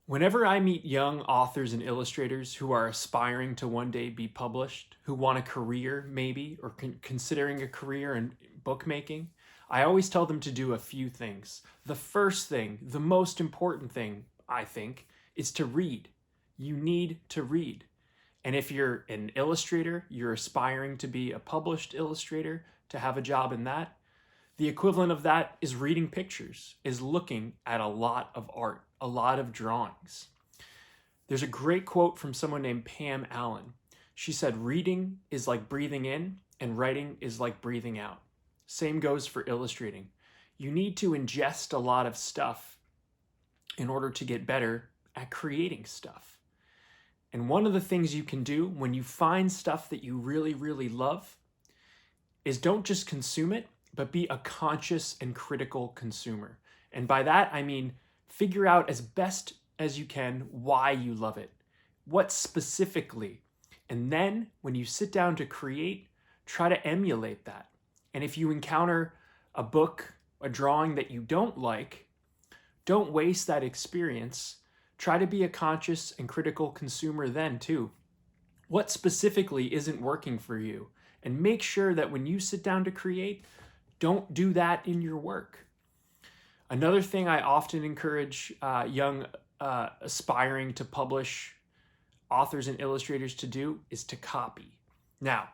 Whenever I meet young authors and illustrators who are aspiring to one day be published, who want a career maybe, or considering a career in bookmaking, I always tell them to do a few things. The first thing, the most important thing, I think, is to read. You need to read. And if you're an illustrator, you're aspiring to be a published illustrator, to have a job in that, the equivalent of that is reading pictures, is looking at a lot of art, a lot of drawings. There's a great quote from someone named Pam Allen. She said, reading is like breathing in and writing is like breathing out. Same goes for illustrating. You need to ingest a lot of stuff in order to get better at creating stuff. And one of the things you can do when you find stuff that you really, really love is don't just consume it, but be a conscious and critical consumer. And by that, I mean, figure out as best as you can why you love it, what specifically. And then when you sit down to create, try to emulate that. And if you encounter a book, a drawing that you don't like, don't waste that experience. Try to be a conscious and critical consumer then too. What specifically isn't working for you? And make sure that when you sit down to create, don't do that in your work. Another thing I often encourage young aspiring to publish authors and illustrators to do is to copy. Now,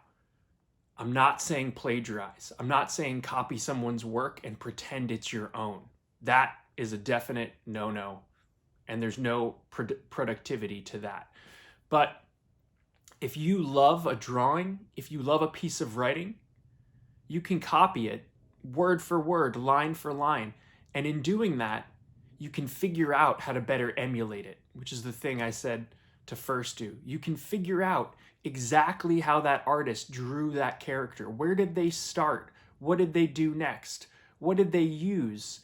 I'm not saying plagiarize. I'm not saying copy someone's work and pretend it's your own. That is a definite no-no, and there's no productivity to that. But if you love a drawing, if you love a piece of writing, you can copy it word for word, line for line. And in doing that, you can figure out how to better emulate it, which is the thing I said to first do. You can figure out exactly how that artist drew that character. Where did they start? What did they do next? What did they use?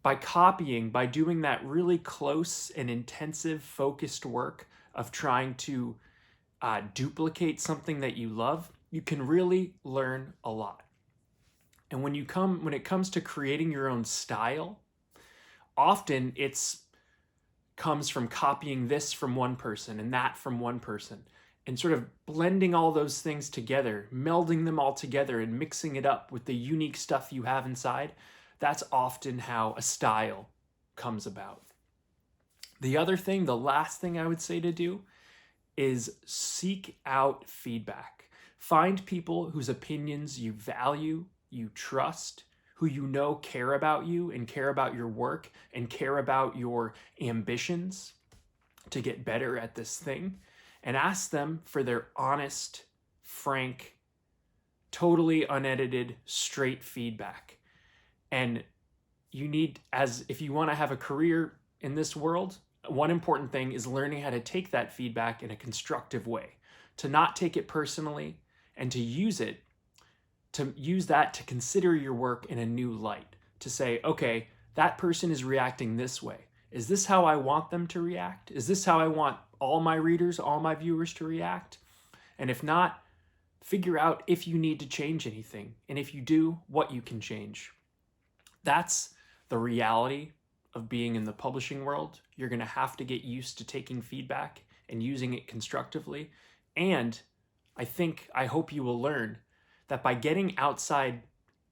By copying, by doing that really close and intensive focused work of trying to duplicate something that you love, you can really learn a lot. And when it comes to creating your own style, often it's comes from copying this from one person and that from one person, and sort of blending all those things together, melding them all together and mixing it up with the unique stuff you have inside. That's often how a style comes about. The other thing, the last thing I would say to do is seek out feedback. Find people whose opinions you value, you trust, who you know care about you and care about your work and care about your ambitions to get better at this thing, and ask them for their honest, frank, totally unedited, straight feedback. And you need, if you want to have a career in this world, one important thing is learning how to take that feedback in a constructive way, to not take it personally, and to use that to consider your work in a new light, to say, okay, that person is reacting this way. Is this how I want them to react? Is this how I want all my readers, all my viewers to react? And if not, figure out if you need to change anything, and if you do, what you can change. That's the reality of being in the publishing world. You're going to have to get used to taking feedback and using it constructively. And I hope you will learn that by getting outside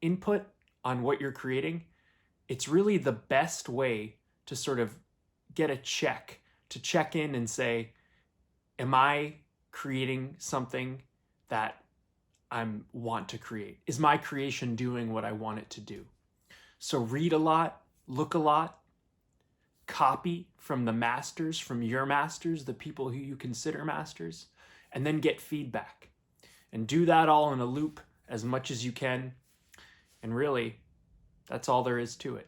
input on what you're creating, it's really the best way to sort of get a check, to check in and say, am I creating something that I want to create? Is my creation doing what I want it to do? So read a lot, look a lot, copy from the masters, from your masters, the people who you consider masters, and then get feedback. And do that all in a loop as much as you can. And really, that's all there is to it.